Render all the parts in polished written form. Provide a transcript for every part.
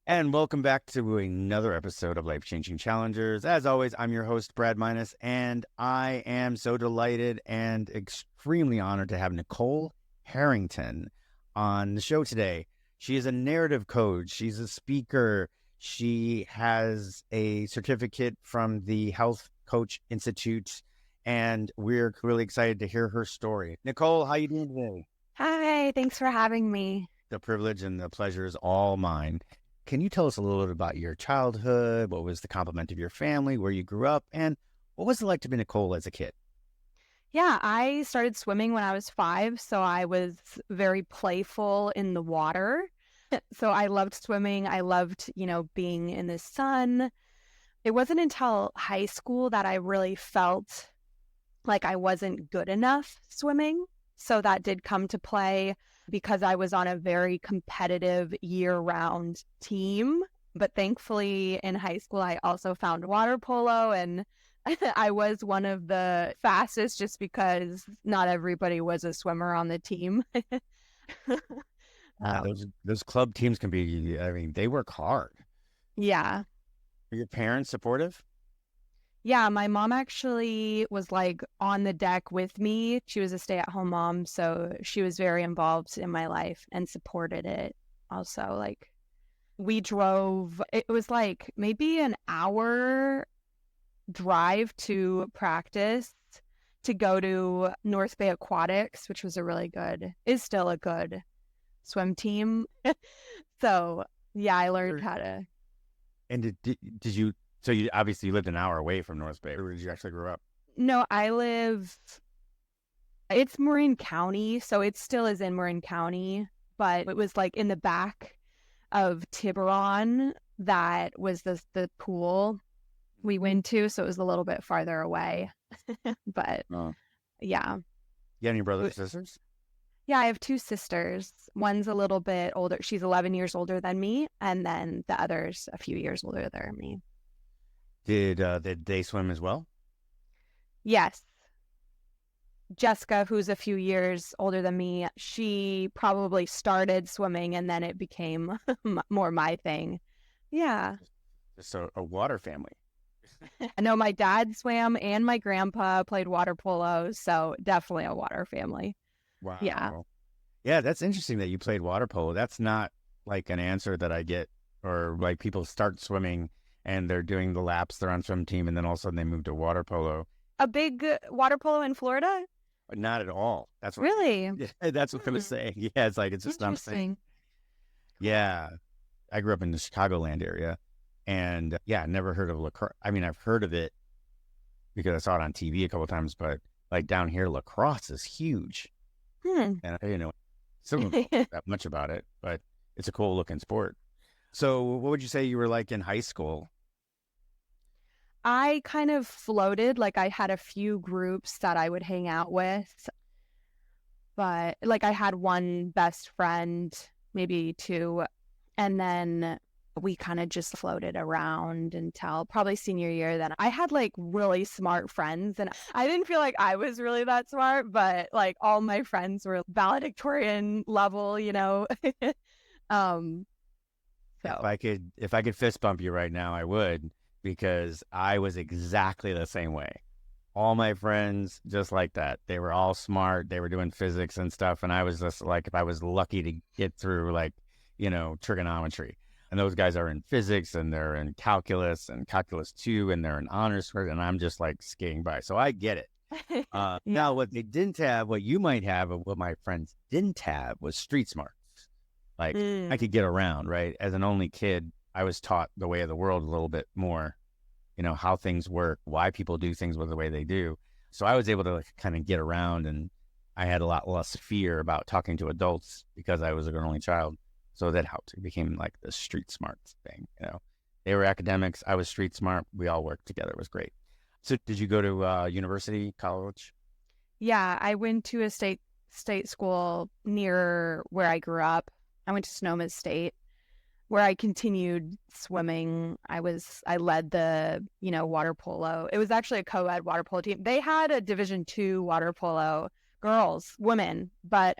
And welcome back to another episode of Life Changing Challengers. As always, I'm your host, Brad Minus, and I am so delighted and extremely honored to have Nicole Harrington on the show today. She is a narrative coach, she's a speaker, she has a certificate from the Health Coach Institute, and we're really excited to hear her story. Nicole, how you doing today? Hi, thanks for having me. The privilege and the pleasure is all mine. Can you tell us a little bit about your childhood? What was the complement of your family, where you grew up, and what was it like to be Nicole as a kid? Yeah, I started swimming when I was 5, so I was very playful in the water. So I loved swimming. I loved, being in the sun. It wasn't until high school that I really felt like I wasn't good enough swimming. So that did come to play because I was on a very competitive year-round team. But thankfully in high school, I also found water polo, and I was one of the fastest just because not everybody was a swimmer on the team. Yeah, Um, those club teams can be, I mean, they work hard. yeah. Are your parents supportive? Yeah, my mom actually was like on the deck with me. She was a stay-at-home mom, so she was very involved in my life and supported it. Also, like we drove, it was like maybe an hour drive to practice to go to North Bay Aquatics, which was is still a good swim team. So, yeah, I learned Sure. how to. And did you, so you obviously lived an hour away from North Bay, or did you actually grow up? No, it's Marin County, so it still is in Marin County, but it was like in the back of Tiburon that was the pool we went to, so it was a little bit farther away. But Oh. yeah. You got any brothers or sisters? Yeah, I have 2 sisters. One's a little bit older. She's 11 years older than me, and then the other's a few years older than me. Did they swim as well? Yes. Jessica, who's a few years older than me, she probably started swimming and then it became more my thing. Yeah. Just a water family. I know my dad swam and my grandpa played water polo, so definitely a water family. Yeah. Wow. Yeah, that's interesting that you played water polo. That's not like an answer that I get, or like people start swimming and they're doing the laps, they're on swim team, and then all of a sudden they move to water polo. A big water polo in Florida? But not at all. That's what Really? yeah, that's what I was saying. Yeah, it's like it's just not a thing. Interesting. Yeah. I grew up in the Chicagoland area and yeah, never heard of lacrosse. I mean, I've heard of it because I saw it on TV a couple of times, but like down here, lacrosse is huge. Hmm. And I didn't know still don't know that much about it, but it's a cool looking sport. So what would you say you were like in high school? I kind of floated, like I had a few groups that I would hang out with, but like I had one best friend, maybe 2, and then we kind of just floated around until probably senior year. Then I had like really smart friends, and I didn't feel like I was really that smart, but like all my friends were valedictorian level. um so If I could fist bump you right now, I would, because I was exactly the same way. All my friends just like that. They were all smart. They were doing physics and stuff. And I was just like, if I was lucky to get through like, trigonometry. And those guys are in physics and they're in calculus and calculus 2 and they're in honors for it. And I'm just like skating by. So I get it. yeah. Now, what they didn't have, what you might have, and what my friends didn't have was street smarts. Like I Mm. could get around, right? As an only kid, I was taught the way of the world a little bit more, how things work, why people do things the way they do. So I was able to like, kind of get around, and I had a lot less fear about talking to adults because I was an only child. So that helped. It became like the street smart thing. They were academics. I was street smart. We all worked together. It was great. So did you go to university, college? Yeah, I went to a state school near where I grew up. I went to Sonoma State, where I continued swimming. I led the, water polo. It was actually a co-ed water polo team. They had a Division 2 water polo, women, but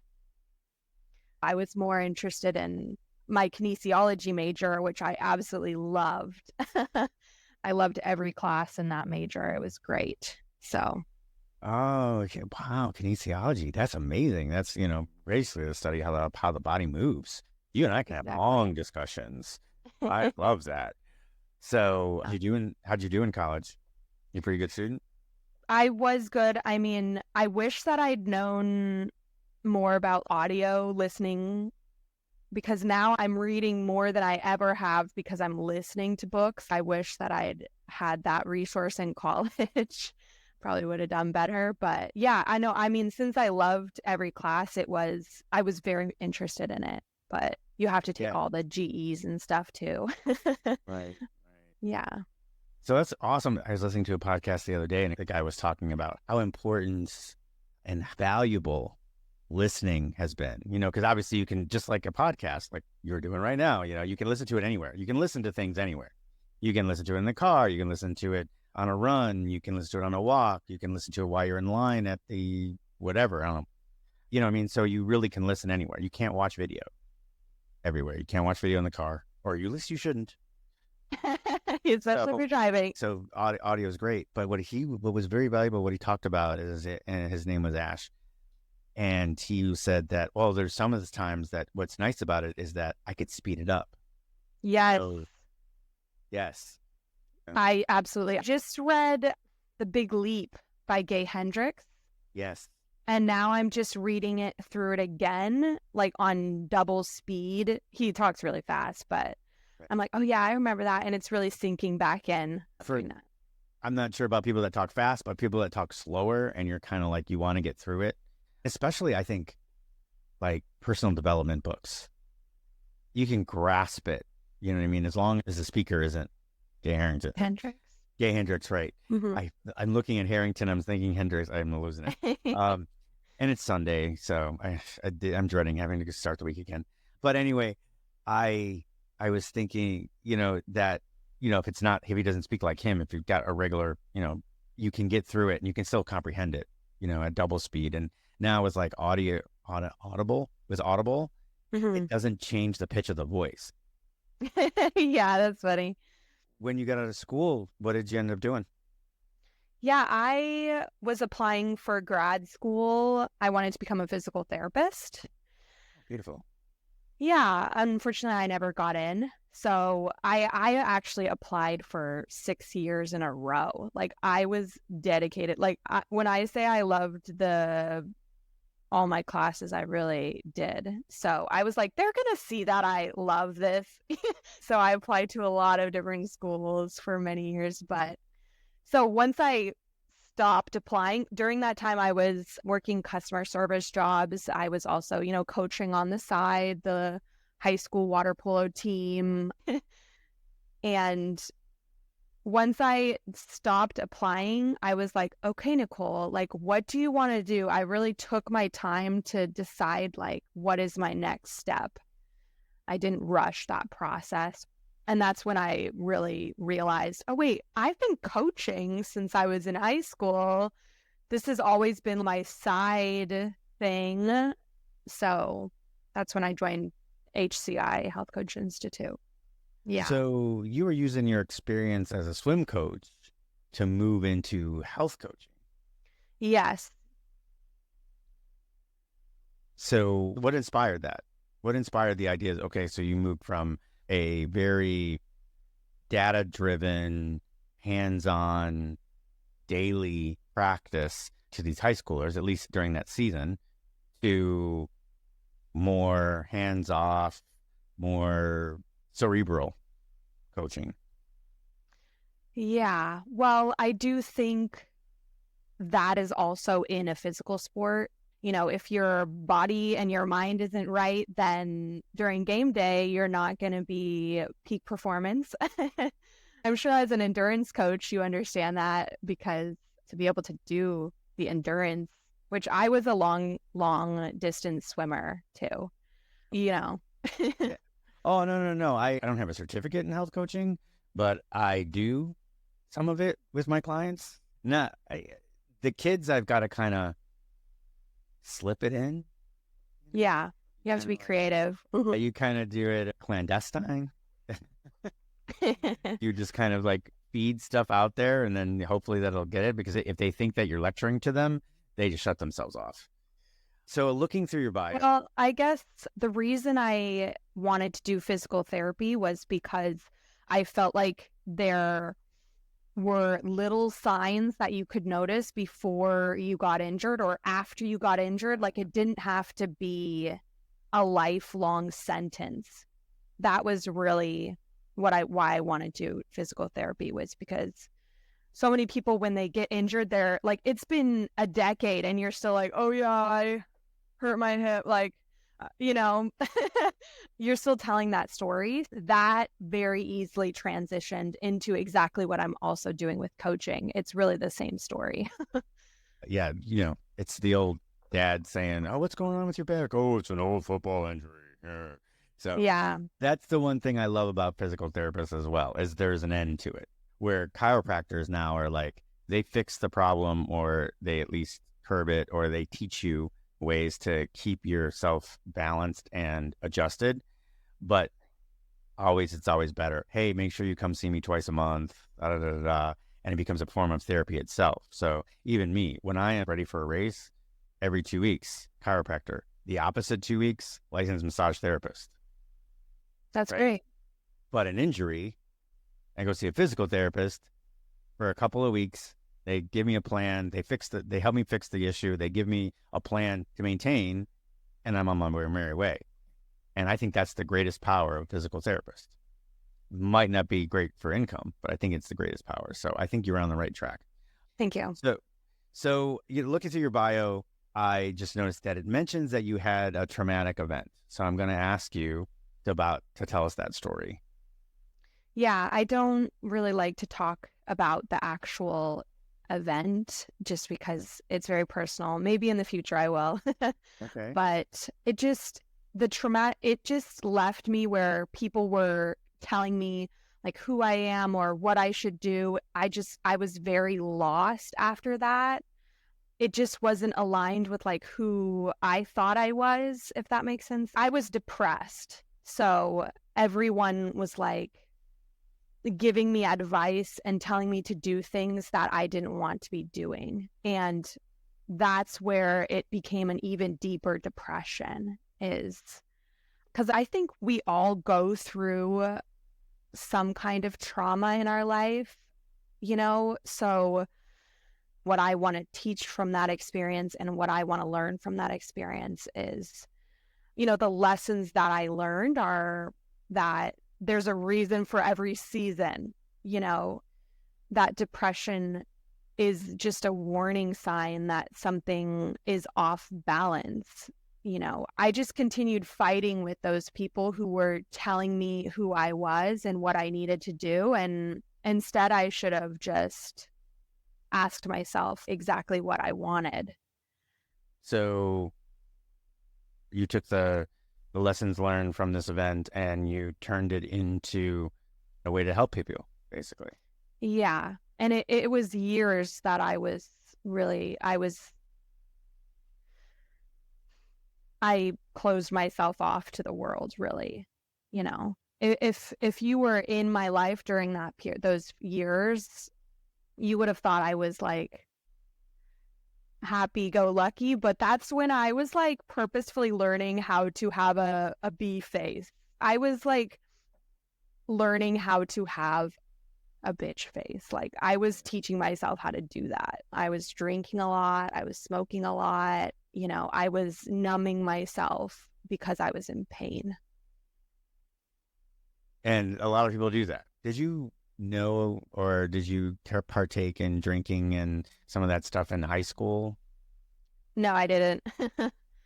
I was more interested in my kinesiology major, which I absolutely loved. I loved every class in that major. It was great. So, Oh, okay. Wow. Kinesiology. That's amazing. That's, basically the study how the body moves. You and I can have exactly. long discussions. I love that. So how'd you do in college? You a pretty good student? I was good. I mean, I wish that I'd known more about audio listening because now I'm reading more than I ever have because I'm listening to books. I wish that I'd had that resource in college. Probably would have done better. But yeah, I know. I mean, since I loved every class, I was very interested in it. But you have to take Yeah. all the GEs and stuff too. Right. Yeah. So that's awesome. I was listening to a podcast the other day, and the guy was talking about how important and valuable listening has been, because obviously you can, just like a podcast, like you're doing right now, you can listen to it anywhere. You can listen to things anywhere. You can listen to it in the car. You can listen to it on a run. You can listen to it on a walk. You can listen to it while you're in line at the whatever. I don't know. You know what I mean? So you really can listen anywhere. You can't watch video everywhere. You can't watch video in the car, or at least you shouldn't. Especially if you're driving. So audio is great, but what was very valuable, what he talked about and his name was Ash, and he said that, well, there's some of the times that what's nice about it is that I could speed it up. Yes. So, yes. I absolutely just read The Big Leap by Gay Hendricks. Yes. And now I'm just reading it through it again, like on double speed. He talks really fast, but I'm like, oh yeah, I remember that. And it's really sinking back in. I'm not sure about people that talk fast, but people that talk slower and you're kind of like, you want to get through it. Especially, I think, like personal development books. You can grasp it. You know what I mean? As long as the speaker isn't Gay Harrington. Gay Hendricks, right. Mm-hmm. I'm looking at Harrington. I'm thinking Hendricks. I'm losing it. And it's Sunday, so I'm dreading having to start the week again. But anyway, I was thinking, that, if he doesn't speak like him, if you've got a regular, you can get through it and you can still comprehend it, at double speed. And now with like audible, Mm-hmm. it doesn't change the pitch of the voice. Yeah, that's funny. When you got out of school, what did you end up doing? Yeah, I was applying for grad school. I wanted to become a physical therapist. Beautiful. Yeah, unfortunately, I never got in. So I actually applied for 6 years in a row. Like I was dedicated. Like when I say I loved all my classes, I really did. So I was like, they're going to see that I love this. So I applied to a lot of different schools for many years. But so once I stopped applying, during that time, I was working customer service jobs. I was also, coaching on the side, the high school water polo team. And once I stopped applying, I was like, okay, Nicole, like, what do you want to do? I really took my time to decide, like, what is my next step? I didn't rush that process. And that's when I really realized, oh, wait, I've been coaching since I was in high school. This has always been my side thing. So that's when I joined HCI, Health Coach Institute. Yeah. So you were using your experience as a swim coach to move into health coaching. Yes. So what inspired that? What inspired the ideas? Okay, so you moved from a very data-driven, hands-on, daily practice to these high schoolers, at least during that season, to more hands-off, more cerebral coaching. Yeah. Well, I do think that is also in a physical sport. If your body and your mind isn't right, then during game day, you're not going to be peak performance. I'm sure as an endurance coach, you understand that because to be able to do the endurance, which I was a long distance swimmer too, Yeah. Oh, no. I don't have a certificate in health coaching, but I do some of it with my clients. The kids, I've got to kind of slip it in. Yeah. You have to be creative. You kind of do it clandestine. You just kind of like feed stuff out there, and then hopefully that'll get it, because if they think that you're lecturing to them, they just shut themselves off. So looking through your bio. Well, I guess the reason I wanted to do physical therapy was because I felt like there were little signs that you could notice before you got injured or after you got injured. Like, it didn't have to be a lifelong sentence. That was really why I wanted to do physical therapy, was because so many people, when they get injured, they're like, it's been a decade and you're still like, oh yeah, I hurt my hip. Like, you're still telling that story. That very easily transitioned into exactly what I'm also doing with coaching. It's really the same story. Yeah, it's the old dad saying, oh, what's going on with your back? Oh, it's an old football injury. So yeah, that's the one thing I love about physical therapists as well, is there's an end to it. Where chiropractors now are like, they fix the problem, or they at least curb it, or they teach you ways to keep yourself balanced and adjusted. But it's always better. Hey, make sure you come see me twice a month. And it becomes a form of therapy itself. So even me, when I am ready for a race, every 2 weeks, chiropractor. The opposite 2 weeks, licensed massage therapist. that's great. But an injury, I go see a physical therapist for a couple of weeks. They give me a plan. They help me fix the issue. They give me a plan to maintain, and I'm on my merry way. And I think that's the greatest power of a physical therapist. Might not be great for income, but I think it's the greatest power. So I think you're on the right track. Thank you. So you look into your bio, I just noticed that it mentions that you had a traumatic event. So I'm going to ask you to tell us that story. Yeah, I don't really like to talk about the actual event just because it's very personal. Maybe in the future I will. Okay. But it just left me where people were telling me like who I am or what I should do. I was very lost after that. It just wasn't aligned with like who I thought I was, if that makes sense. I was depressed. So everyone was like giving me advice and telling me to do things that I didn't want to be doing. And that's where it became an even deeper depression, is because I think we all go through some kind of trauma in our life, so what I want to teach from that experience and what I want to learn from that experience is, the lessons that I learned are that there's a reason for every season. That depression is just a warning sign that something is off balance. I just continued fighting with those people who were telling me who I was and what I needed to do. And instead, I should have just asked myself exactly what I wanted. So you took the lessons learned from this event and you turned it into a way to help people, basically. Yeah. And it was years that I closed myself off to the world, really. If you were in my life during those years, you would have thought I was like happy-go-lucky, but that's when I was like purposefully learning how to have a bee face. I was like learning how to have a bitch face. Like, I was teaching myself how to do that. I was drinking a lot. I was smoking a lot. I was numbing myself because I was in pain. And a lot of people do that. Did you know, or did you partake in drinking and some of that stuff in high school? No, I didn't.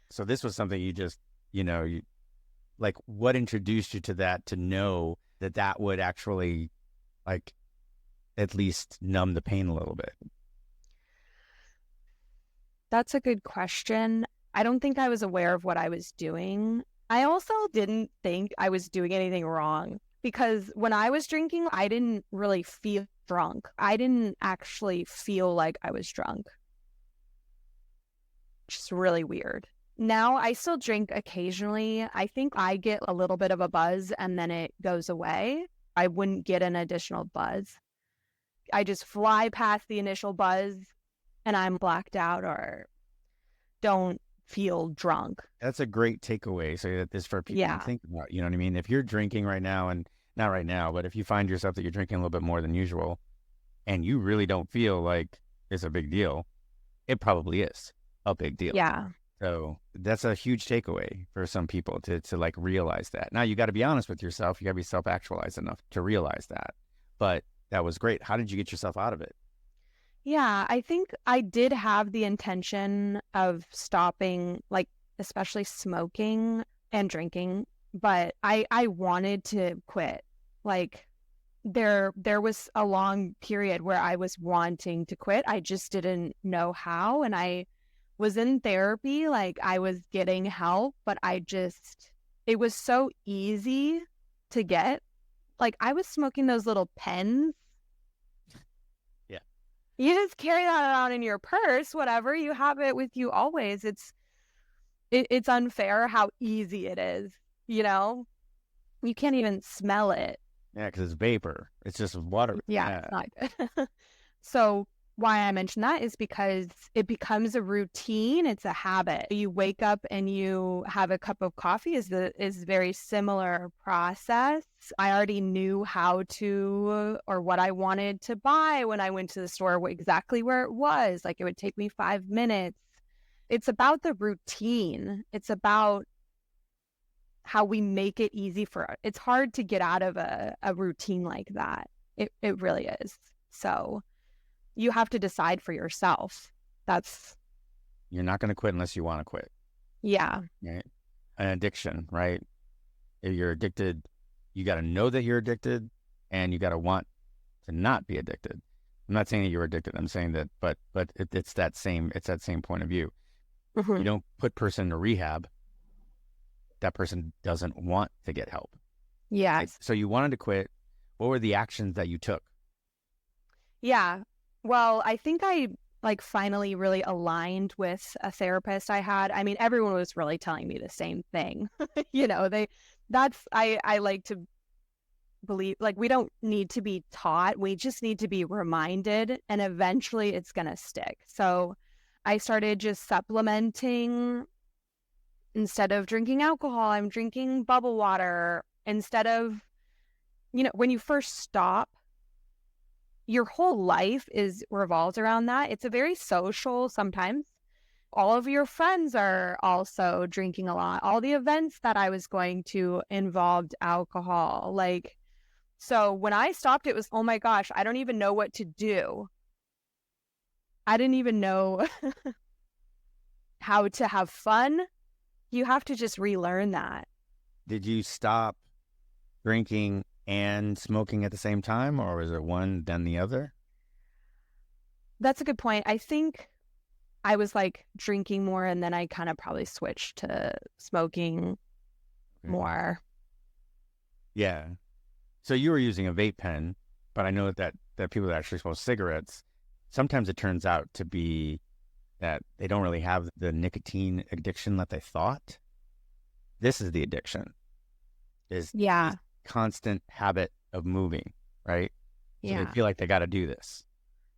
So this was something you just, like, what introduced you to that, to know that would actually, like, at least numb the pain a little bit? That's a good question. I don't think I was aware of what I was doing. I also didn't think I was doing anything wrong, because when I was drinking, I didn't really feel drunk. I didn't actually feel like I was drunk. Which is really weird. Now I still drink occasionally. I think I get a little bit of a buzz and then it goes away. I wouldn't get an additional buzz. I just fly past the initial buzz and I'm blacked out or don't feel drunk. That's a great takeaway. So that this for people to think about, you know what I mean? If you're drinking right now, and not right now, but if you find yourself that you're drinking a little bit more than usual and you really don't feel like it's a big deal, it probably is a big deal. Yeah. So that's a huge takeaway for some people to like realize that. Now you got to be honest with yourself. You got to be self-actualized enough to realize that. But that was great. How did you get yourself out of it? Yeah, I think I did have the intention of stopping, like, especially smoking and drinking, but I wanted to quit. Like, there was a long period where I was wanting to quit. I just didn't know how, and I was in therapy, like I was getting help, but it was so easy to get. Like, I was smoking those little pens. Yeah. You just carry that around in your purse, whatever. You have it with you always. It's unfair how easy it is, you know? You can't even smell it. Yeah, because it's vapor. It's just water. Yeah. It's not good. So why I mention that is because it becomes a routine. It's a habit. You wake up and you have a cup of coffee is very similar process. I already knew how to or what I wanted to buy when I went to the store, exactly where it was. Like, it would take me 5 minutes. It's about the routine. It's about how we make it easy it's hard to get out of a routine like that. It really is. So you have to decide for yourself. You're not going to quit unless you want to quit. Yeah. Right? An addiction, right? If you're addicted, you got to know that you're addicted, and you got to want to not be addicted. I'm not saying that you're addicted. I'm saying that, but it's that same point of view. Mm-hmm. You don't put person into rehab. That person doesn't want to get help. Yeah. Right? So you wanted to quit. What were the actions that you took? Yeah. Well, I think I finally really aligned with a therapist I had. I mean, everyone was really telling me the same thing. You know, I like to believe, like, we don't need to be taught. We just need to be reminded, and eventually it's going to stick. So I started just supplementing. Instead of drinking alcohol, I'm drinking bubble water. Instead of, when you first stop, your whole life revolves around that. It's a very social sometimes. All of your friends are also drinking a lot. All the events that I was going to involved alcohol. Like, so when I stopped, it was, oh my gosh, I don't even know what to do. I didn't even know how to have fun. You have to just relearn that. Did you stop drinking and smoking at the same time, or was it one then the other? That's a good point. I think I was drinking more, and then I kind of probably switched to smoking more. Yeah. So you were using a vape pen, but I know that people that actually smoke cigarettes, sometimes it turns out to be that they don't really have the nicotine addiction that they thought. This is the addiction. Is constant habit of moving, right? So they feel like they got to do this.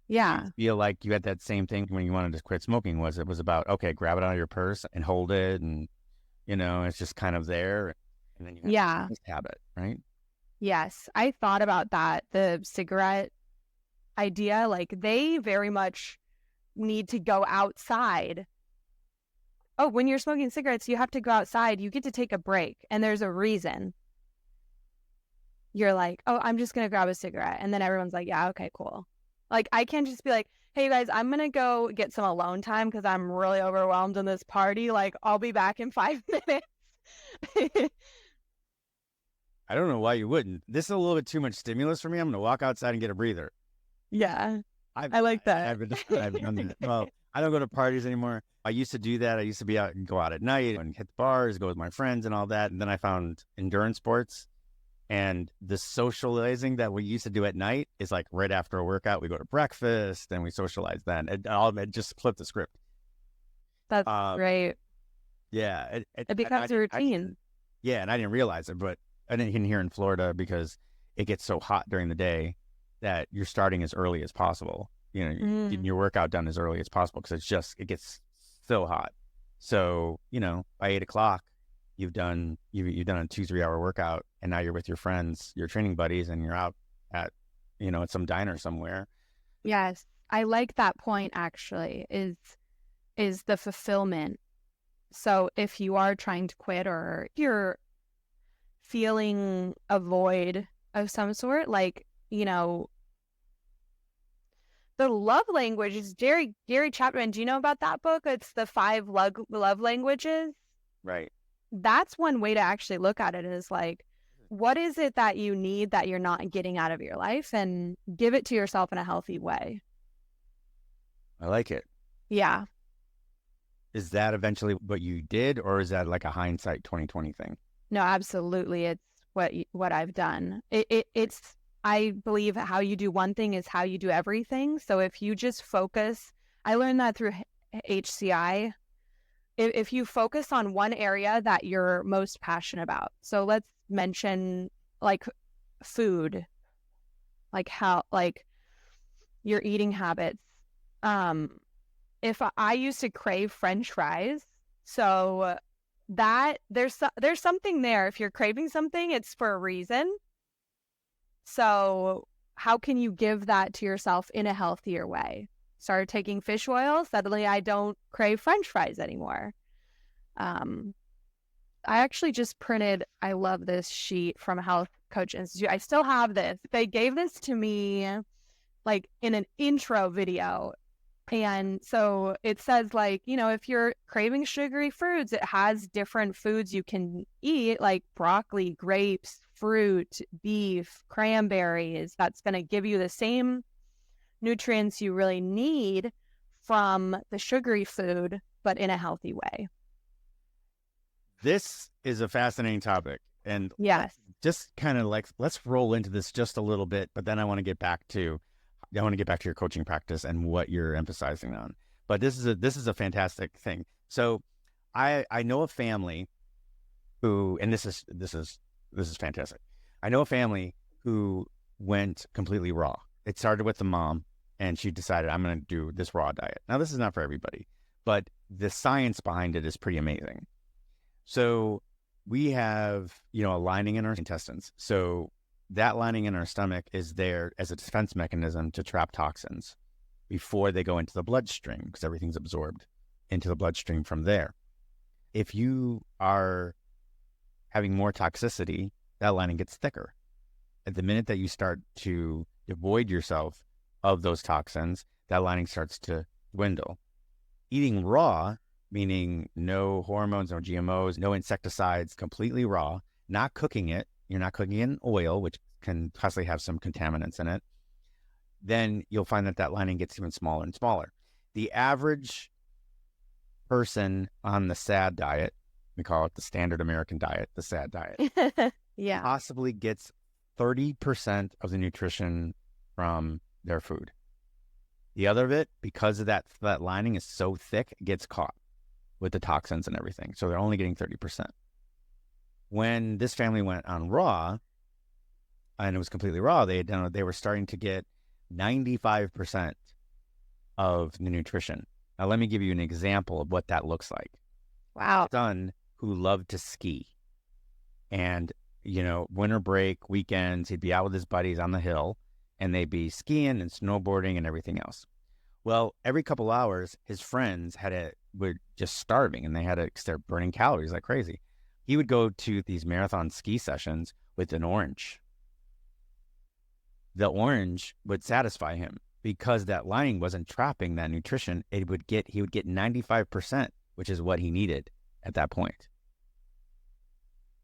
Yeah. You feel like you had that same thing when you wanted to quit smoking. It was about, okay, grab it out of your purse and hold it, and it's just kind of there, and then you have this habit, right? Yes, I thought about that. The cigarette idea, they very much need to go outside. Oh, when you're smoking cigarettes, you have to go outside. You get to take a break, and there's a reason. You're like, oh, I'm just going to grab a cigarette. And then everyone's like, yeah, okay, cool. I can't just be like, hey, guys, I'm going to go get some alone time because I'm really overwhelmed in this party. I'll be back in 5 minutes. I don't know why you wouldn't. This is a little bit too much stimulus for me. I'm going to walk outside and get a breather. Yeah. I like that. I've done that. Well, I don't go to parties anymore. I used to do that. I used to go out at night and hit the bars, go with my friends and all that. And then I found endurance sports, and the socializing that we used to do at night is right after a workout, we go to breakfast and we socialize then. It just flipped the script. That's great. Yeah. It becomes a routine. Yeah, and I didn't realize it, but I didn't hear in Florida because it gets so hot during the day that you're starting as early as possible. You know, getting your workout done as early as possible because it gets so hot. So, by 8 o'clock, you've done a 2-3 hour workout, and now you're with your friends, your training buddies, and you're out at, at some diner somewhere. Yes. I like that point actually, is the fulfillment. So if you are trying to quit or you're feeling a void of some sort, like, the love language is Gary Chapman. Do you know about that book? It's the 5 love languages. Right. That's one way to actually look at it, is like, what is it that you need that you're not getting out of your life, and give it to yourself in a healthy way. I like it. Yeah. Is that eventually what you did, or is that like a hindsight 2020 thing? No, absolutely. It's what I've done. It's, I believe how you do one thing is how you do everything. So if you just focus, I learned that through HCI. If you focus on one area that you're most passionate about. So let's mention like food, like how, like your eating habits. If I used to crave French fries, so that there's something there. If you're craving something, it's for a reason. So how can you give that to yourself in a healthier way? Started taking fish oil. Suddenly I don't crave French fries anymore. I actually just printed, I love this sheet from Health Coach Institute. I still have this. They gave this to me like in an intro video. And so it says, like, if you're craving sugary foods, it has different foods you can eat, like broccoli, grapes, fruit, beef, cranberries. That's going to give you the same nutrients you really need from the sugary food, but in a healthy way. This is a fascinating topic. And yes, just kind of like, let's roll into this just a little bit, but then I want to get back to your coaching practice and what you're emphasizing on. But this is a fantastic thing. So I know a family who, and this is fantastic. I know a family who went completely raw. It started with the mom, and she decided, I'm going to do this raw diet. Now, this is not for everybody, but the science behind it is pretty amazing. So we have, a lining in our intestines. So that lining in our stomach is there as a defense mechanism to trap toxins before they go into the bloodstream, because everything's absorbed into the bloodstream from there. If you are having more toxicity, that lining gets thicker. At the minute that you start to devoid yourself of those toxins, that lining starts to dwindle. Eating raw, meaning no hormones, no GMOs, no insecticides, completely raw, not cooking it. You're not cooking it in oil, which can possibly have some contaminants in it. Then you'll find that lining gets even smaller and smaller. The average person on the SAD diet, we call it the standard American diet, the SAD diet, yeah, possibly gets 30% of the nutrition from their food. The other of it, because of that lining is so thick, it gets caught with the toxins and everything. So they're only getting 30%. When this family went on raw, and it was completely raw, they were starting to get 95% of the nutrition. Now, let me give you an example of what that looks like. Wow. My son, who loved to ski, and, winter break, weekends, he'd be out with his buddies on the hill, and they'd be skiing and snowboarding and everything else. Well, every couple hours, his friends were just starving, and they had to start burning calories like crazy. He would go to these marathon ski sessions with an orange. The orange would satisfy him because that lining wasn't trapping that nutrition. He would get 95%, which is what he needed at that point.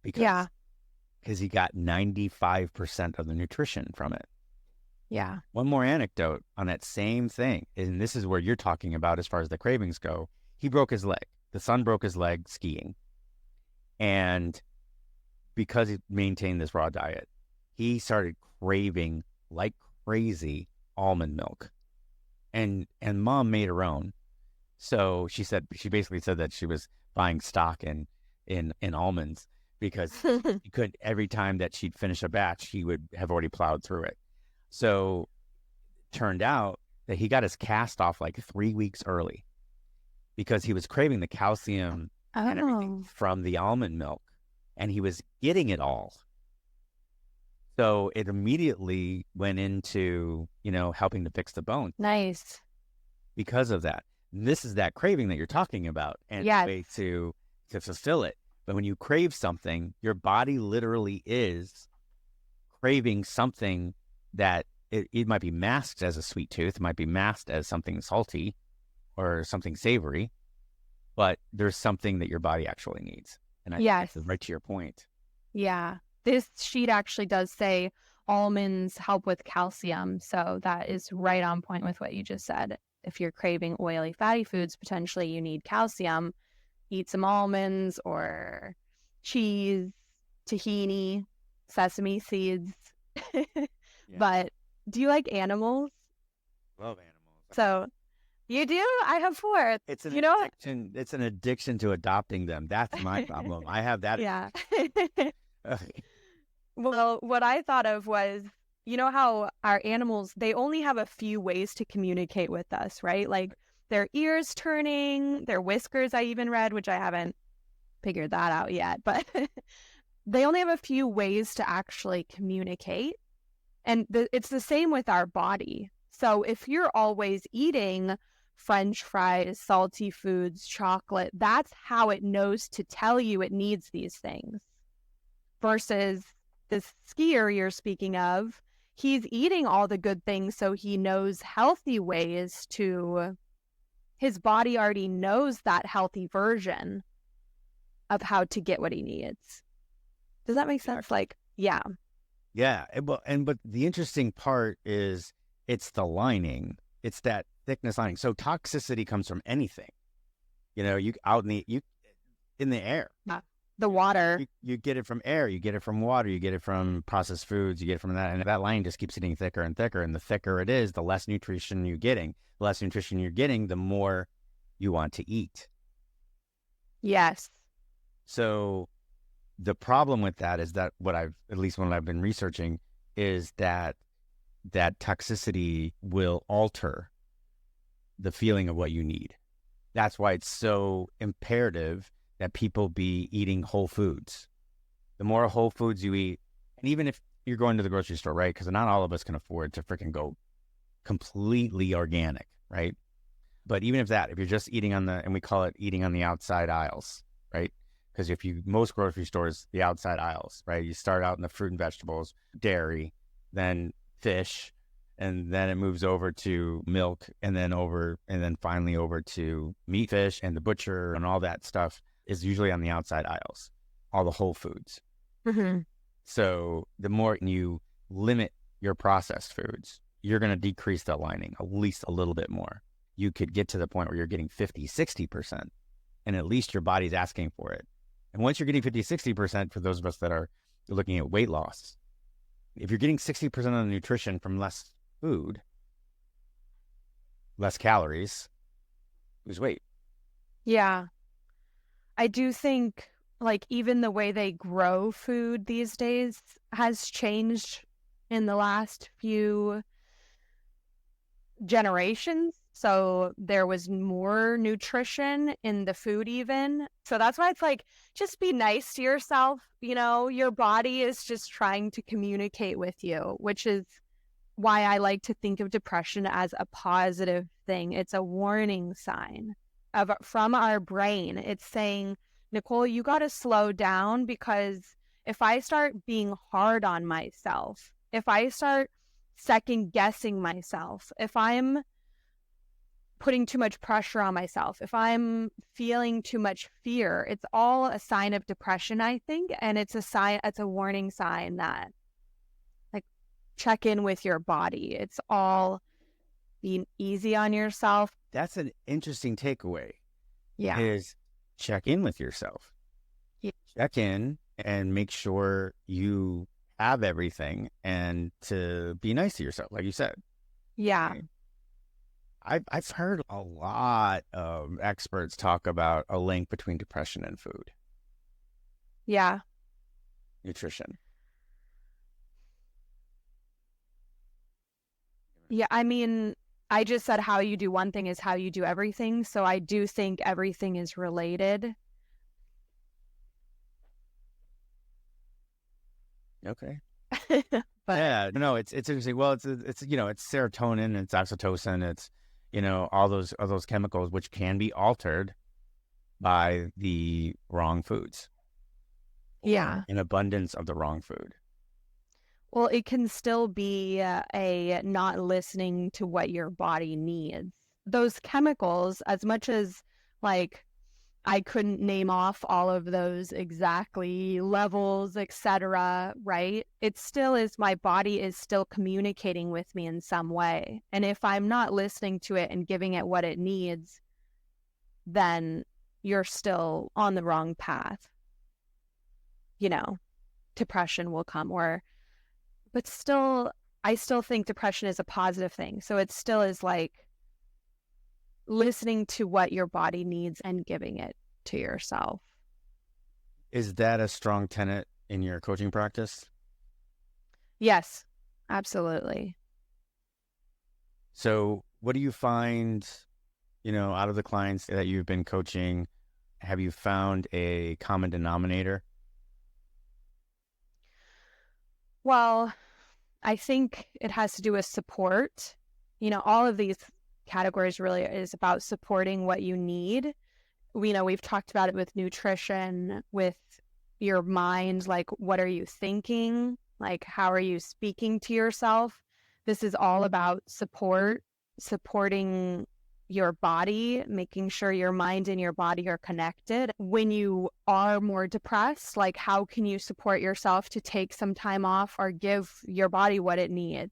Because he got 95% of the nutrition from it. Yeah. One more anecdote on that same thing, and this is where you're talking about as far as the cravings go. He broke his leg. The son broke his leg skiing. And because he maintained this raw diet, he started craving like crazy almond milk. And mom made her own. So she basically said that she was buying stock in almonds because she could, every time that she'd finish a batch, he would have already plowed through it. So turned out that he got his cast off like 3 weeks early because he was craving the calcium and everything from the almond milk, and he was getting it all. So it immediately went into, helping to fix the bone. Nice. Because of that. And this is that craving that you're talking about, and the way to fulfill it. But when you crave something, your body literally is craving something that it might be masked as a sweet tooth, it might be masked as something salty or something savory, but there's something that your body actually needs. And I think that's right to your point. Yeah. This sheet actually does say almonds help with calcium. So that is right on point with what you just said. If you're craving oily, fatty foods, potentially you need calcium. Eat some almonds or cheese, tahini, sesame seeds. But do you like animals? Love animals. So you do? I have 4. It's an addiction. It's an addiction to adopting them. That's my problem. I have that. Yeah. Well, what I thought of was, how our animals, they only have a few ways to communicate with us, right? Like their ears turning, their whiskers, I even read, which I haven't figured that out yet, but they only have a few ways to actually communicate. And it's the same with our body. So if you're always eating French fries, salty foods, chocolate, that's how it knows to tell you it needs these things. Versus this skier you're speaking of, he's eating all the good things, so he knows healthy ways to, his body already knows that healthy version of how to get what he needs. Does that make sense? Yeah. But the interesting part is it's the lining. It's that thickness lining. So toxicity comes from anything. You out in the air. The water. You get it from air, you get it from water, you get it from processed foods, you get it from that. And that line just keeps getting thicker and thicker. And the thicker it is, the less nutrition you're getting. The less nutrition you're getting, the more you want to eat. Yes. So the problem with that is that at least when I've been researching, is that toxicity will alter the feeling of what you need. That's why it's so imperative that people be eating whole foods. The more whole foods you eat, and even if you're going to the grocery store, right? Because not all of us can afford to freaking go completely organic, right? But even if you're just eating and we call it eating on the outside aisles, right? Because most grocery stores, the outside aisles, right? You start out in the fruit and vegetables, dairy, then fish, and then it moves over to milk, and then finally over to meat, fish, and the butcher, and all that stuff is usually on the outside aisles, all the whole foods. Mm-hmm. So the more you limit your processed foods, you're going to decrease that lining at least a little bit more. You could get to the point where you're getting 50, 60%, and at least your body's asking for it. And once you're getting 50, 60%, for those of us that are looking at weight loss, if you're getting 60% of the nutrition from less food, less calories, lose weight. Yeah. I do think even the way they grow food these days has changed in the last few generations. So there was more nutrition in the food even. So that's why it's just be nice to yourself. Your body is just trying to communicate with you, which is why I like to think of depression as a positive thing. It's a warning sign from our brain. It's saying, Nicole, you got to slow down, because if I start being hard on myself, if I start second guessing myself, if I'm putting too much pressure on myself, if I'm feeling too much fear, it's all a sign of depression, I think. And it's a warning sign that check in with your body. It's all being easy on yourself. That's an interesting takeaway. Yeah. Is check in with yourself. Yeah. Check in and make sure you have everything, and to be nice to yourself, like you said. Yeah. I've heard a lot of experts talk about a link between depression and food, Yeah. nutrition. Yeah. I mean, I just said how you do one thing is how you do everything. So I do think everything is related. Okay. But Yeah, no, it's interesting. Well, it's it's serotonin, it's oxytocin, it's all those chemicals which can be altered by the wrong foods or yeah. an abundance of the wrong food. Well, it can still be a not listening to what your body needs. Those chemicals, as much as like I couldn't name off all of those exactly levels, etc., right? It still is my body is still communicating with me in some way. And if I'm not listening to it and giving it what it needs, then you're still on the wrong path. Depression will come but still I still think depression is a positive thing. So it still is like listening to what your body needs and giving it to yourself. Is that a strong tenet in your coaching practice? Yes, absolutely. So, what do you find, out of the clients that you've been coaching, have you found a common denominator? Well, I think it has to do with support. All of these categories really is about supporting what you need. We've talked about it with nutrition, with your mind, like what are you thinking? Like how are you speaking to yourself? This is all about supporting your body, making sure your mind and your body are connected. When you are more depressed, like how can you support yourself to take some time off or give your body what it needs?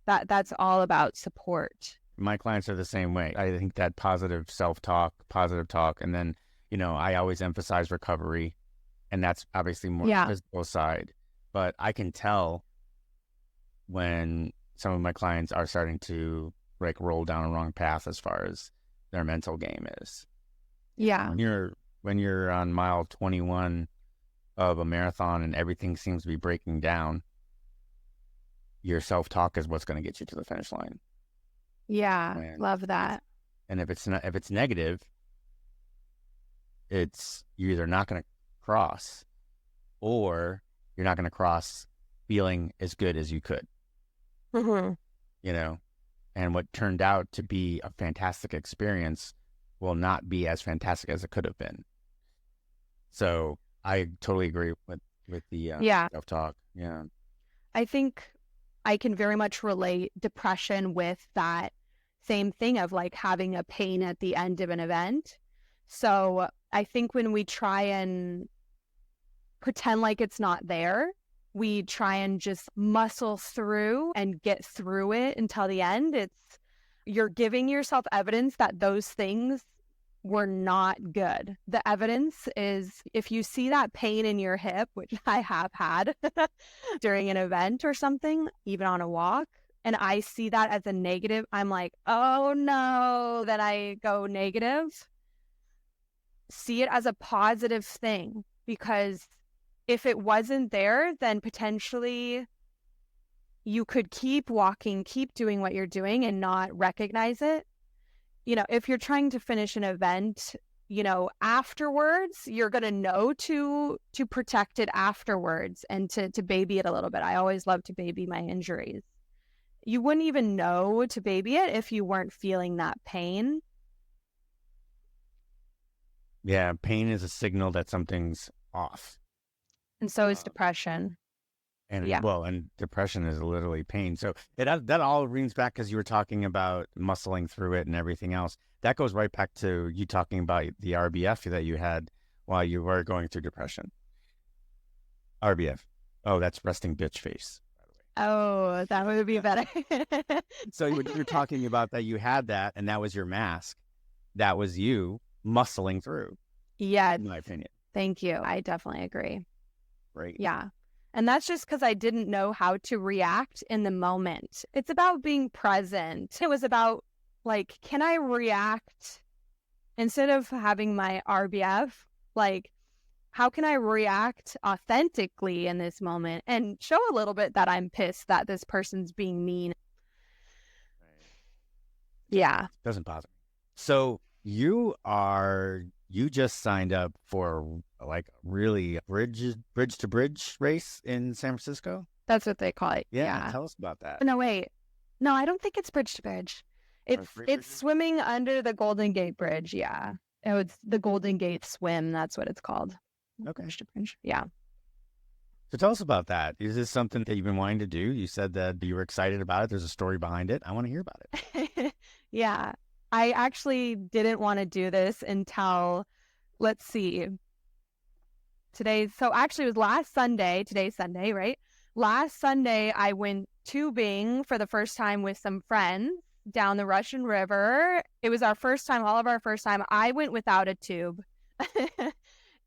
That's all about support. My clients are the same way. I think that positive self-talk, positive talk, and then, I always emphasize recovery, and that's obviously more the Yeah. physical side. But I can tell when some of my clients are starting to like roll down a wrong path as far as their mental game is. Yeah. When you're on mile 21 of a marathon and everything seems to be breaking down, your self-talk is what's going to get you to the finish line. Yeah. And Love that. if it's negative, you're either not going to cross or you're not going to cross feeling as good as you could. Mm-hmm. And what turned out to be a fantastic experience will not be as fantastic as it could have been. So I totally agree with the Yeah. self-talk. Yeah. I think I can very much relate depression with that same thing of like having a pain at the end of an event. So I think when we try and pretend like it's not there, we try and just muscle through and get through it until the end. You're giving yourself evidence that those things were not good. The evidence is if you see that pain in your hip, which I have had during an event or something, even on a walk, and I see that as a negative, I'm like, oh no, then I go negative. See it as a positive thing, because if it wasn't there, then potentially you could keep walking, keep doing what you're doing and not recognize it. If you're trying to finish an event, afterwards, you're going to know to protect it afterwards and to baby it a little bit. I always love to baby my injuries. You wouldn't even know to baby it if you weren't feeling that pain. Yeah. Pain is a signal that something's off. And so is depression. And Yeah. and depression is literally pain. So that all rings back because you were talking about muscling through it and everything else. That goes right back to you talking about the RBF that you had while you were going through depression. RBF. Oh, that's resting bitch face, by the way. Oh, that would be better. So you're talking about that you had that and that was your mask. That was you muscling through, Yes. in my opinion. Thank you. I definitely agree. Right. Yeah. And that's just because I didn't know how to react in the moment. It's about being present. It was about like, can I react instead of having my RBF? Like, how can I react authentically in this moment and show a little bit that I'm pissed that this person's being mean? Yeah. Doesn't bother me. So you just signed up for like really bridge to bridge race in San Francisco? That's what they call it. Yeah, Yeah. tell us about that. No, wait. No, I don't think it's bridge to bridge. It's swimming under the Golden Gate Bridge. Yeah. Oh, it's the Golden Gate Swim. That's what it's called. Okay. Bridge to bridge. Yeah. So tell us about that. Is this something that you've been wanting to do? You said that you were excited about it. There's a story behind it. I want to hear about it. Yeah. I actually didn't want to do this until, let's see, actually it was last Sunday. Today's Sunday, right? Last Sunday, I went tubing for the first time with some friends down the Russian River. It was our first time, all of our first time. I went without a tube.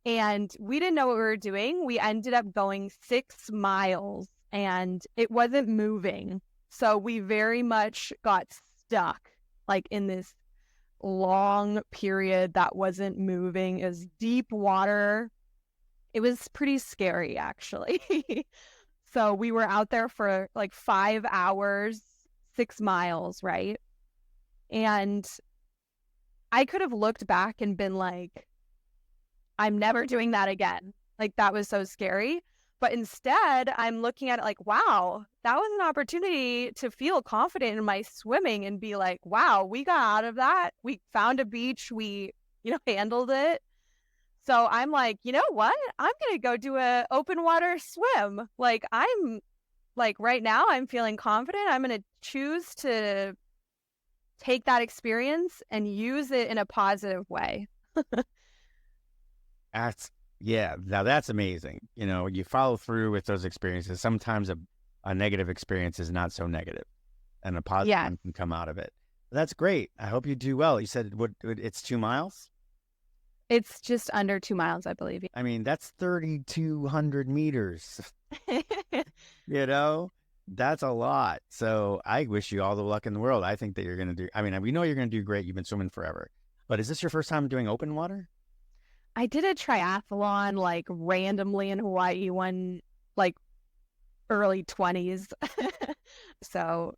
And we didn't know what we were doing. We ended up going 6 miles and it wasn't moving. So we very much got stuck like in this long period that wasn't moving. It was deep water. It was pretty scary, actually. So we were out there for like 5 hours, 6 miles, right? And I could have looked back and been like, I'm never doing that again. Like, that was so scary. But instead, I'm looking at it like, wow, that was an opportunity to feel confident in my swimming and be like, wow, we got out of that. We found a beach. We, handled it. So I'm like, you know what? I'm going to go do a open water swim. Like, I'm like, right now I'm feeling confident. I'm going to choose to take that experience and use it in a positive way. Now that's amazing. You follow through with those experiences. Sometimes a negative experience is not so negative and a positive one can come out of it. That's great. I hope you do well. You said it's 2 miles? It's just under 2 miles, I believe. I mean, that's 3,200 meters. That's a lot. So I wish you all the luck in the world. I think that you're going to do, we know you're going to do great. You've been swimming forever. But is this your first time doing open water? I did a triathlon like randomly in Hawaii when like early 20s. So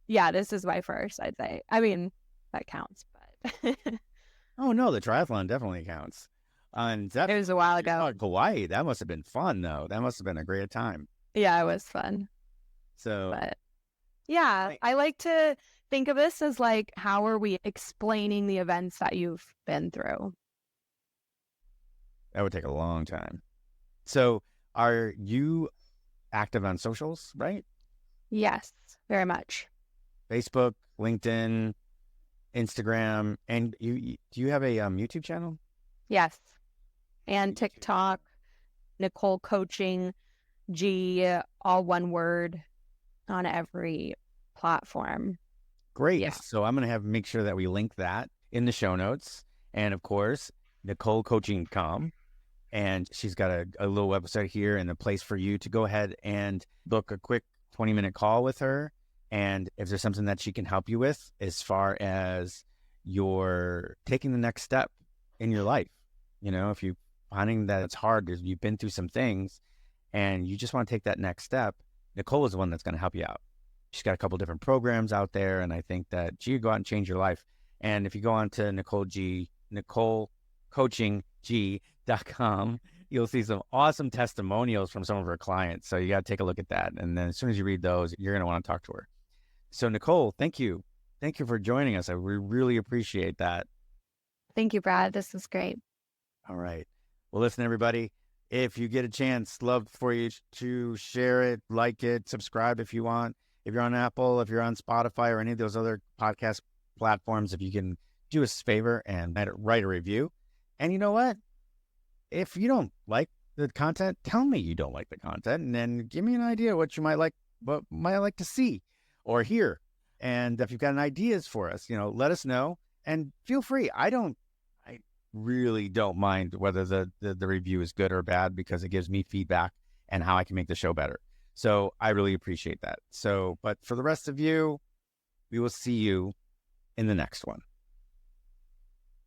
yeah, this is my first, I'd say. I mean, that counts, but oh no, the triathlon definitely counts. And it was a while ago. Hawaii, that must have been fun though. That must have been a great time. Yeah, it was fun. So but yeah, I like to think of this as like, how are we explaining the events that you've been through? That would take a long time. So are you active on socials, right? Yes, very much. Facebook, LinkedIn, Instagram, and do you have a YouTube channel? Yes. And TikTok, Nicole Coaching, G, all one word on every platform. Great. Yeah. So I'm going to make sure that we link that in the show notes. And of course, NicoleCoaching.com. And she's got a little website here and a place for you to go ahead and book a quick 20-minute call with her. And if there's something that she can help you with as far as you're taking the next step in your life, if you're finding that it's hard, you've been through some things and you just want to take that next step, Nicole is the one that's going to help you out. She's got a couple different programs out there, and I think that she could go out and change your life. And if you go on to NicoleCoachingG.com, you'll see some awesome testimonials from some of her clients. So you got to take a look at that. And then as soon as you read those, you're going to want to talk to her. So Nicole, thank you. Thank you for joining us. We really appreciate that. Thank you, Brad. This is great. All right. Well, listen, everybody, if you get a chance, love for you to share it, like it, subscribe if you want. If you're on Apple, if you're on Spotify or any of those other podcast platforms, if you can do us a favor and write a review. And you know what? If you don't like the content, tell me you don't like the content and then give me an idea what might like to see or hear. And if you've got ideas for us, let us know and feel free. I really don't mind whether the review is good or bad because it gives me feedback and how I can make the show better. So I really appreciate that. But for the rest of you, we will see you in the next one.